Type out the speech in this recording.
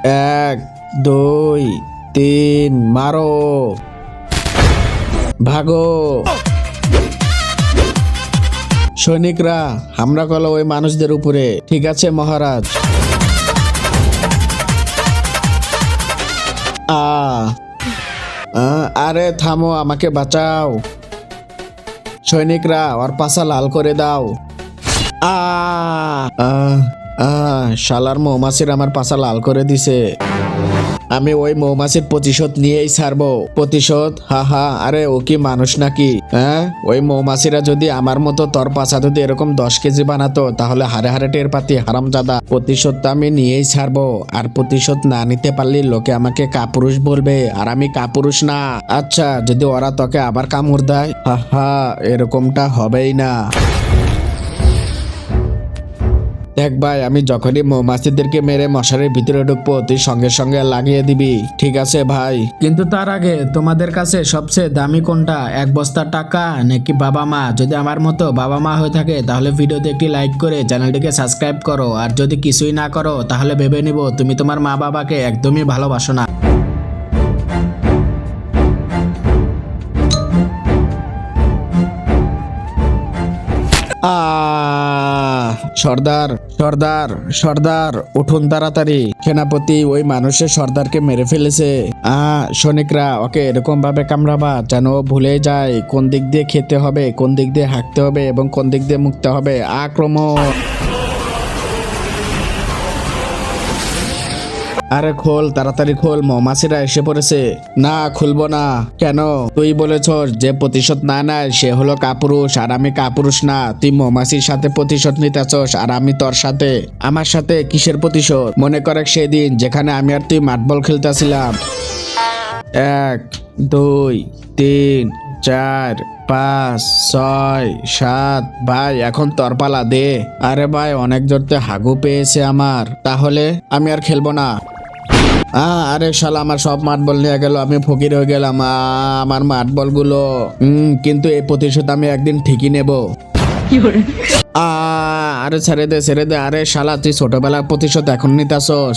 এক, দুই, তিন, মারো, ভাগো। সৈনিকরা হামলা করলো ওই মানুষদের উপরে। ঠিক আছে মহারাজ। আরে থামো, আমাকে বাঁচাও। সৈনিকরা ওর পাছা লাল করে দাও। আ শালার মৌমাছির আমার পাছা লাল করে দিছে। আমি ওই মৌমাছির প্রতিশোধ নিয়েই ছাড়বো। প্রতিশোধ? হা হা, আরে ও কি মানুষ নাকি? হ্যাঁ, ওই মৌমাছিরা যদি আমার মতো তোর পাছা যদি এরকম 10 কেজি বানাতো তাহলে হারে হারে টের পাতি হারামজাদা। প্রতিশোধ তো আমি নিয়েই ছাড়বো। আর প্রতিশোধ না নিতে পারলে লোকে আমাকে কাপুরুষ বলবে, আর আমি কাপুরুষ না। আচ্ছা, যদি ওরা তোকে আবার কামড় দেয়? হা হা, এরকমটা হবেই না। দেখ ভাই, আমি যখনই মৌমাছিদেরকে মেরে মশারির ভিতরে ঢুকবো তুই সঙ্গে সঙ্গে লাগিয়ে দিবি, ঠিক আছে ভাই? কিন্তু তার আগে তোমাদের কাছে সবচেয়ে দামি কোনটা, এক বস্তা টাকা নাকি বাবা মা? যদি আমার মতো বাবা মা হয়ে থাকে তাহলে ভিডিওতে একটি লাইক করে চ্যানেলটিকে সাবস্ক্রাইব করো, আর যদি কিছুই না করো তাহলে ভেবে নিব তুমি তোমার মা বাবাকে একদমই ভালোবাসো না। সর্দার সর্দার সর্দার, উঠুন তাড়াতাড়ি। সেনাপতি ওই মানুষের সর্দারকে মেরে ফেলেছে। সৈনিকরা ওকে এরকম ভাবে কামড়াবা যেন ও ভুলে যায় কোন দিক দিয়ে খেতে হবে, কোন দিক দিয়ে হাঁকতে হবে এবং কোন দিক দিয়ে মুখতে হবে। আক্রমণ! আরে খোল, তাড়াতাড়ি খোল, মৌমাছিরা এসে পড়েছে। না, খুলবো না। কেন? তুই বলেছস যে প্রতিশোধ না নেয় সে হলো কাপুরুষ, আর আমি কাপুরুষ না। তুই মৌমাছির সাথে প্রতিশোধ নিতেছস আর আমি তোর সাথে। আমার সাথে কিসের প্রতিশোধ? মনে করে সেদিন যেখানে আমি আর তুই মাঠবল খেলতেছিলাম। 1, 2, 3, 4, 5, 6, 7। ভাই এখন তোর পালা, দে। আরে ভাই, অনেক জোরতে হাগু পেয়েছে আমার। তাহলে আমি আর খেলবো না। আরে শালা, আমার সব মাঠ বল নিয়ে গেল, আমি ফকির হয়ে গেলাম। আমার মাঠ বল গুলো। কিন্তু এই প্রতিশোধ আমি একদিন ঠিকই নেব। আরে ছেড়ে দে ছেড়ে দে। আরে শালা, তুই ছোটবেলার প্রতিশোধ এখন নিতাছস?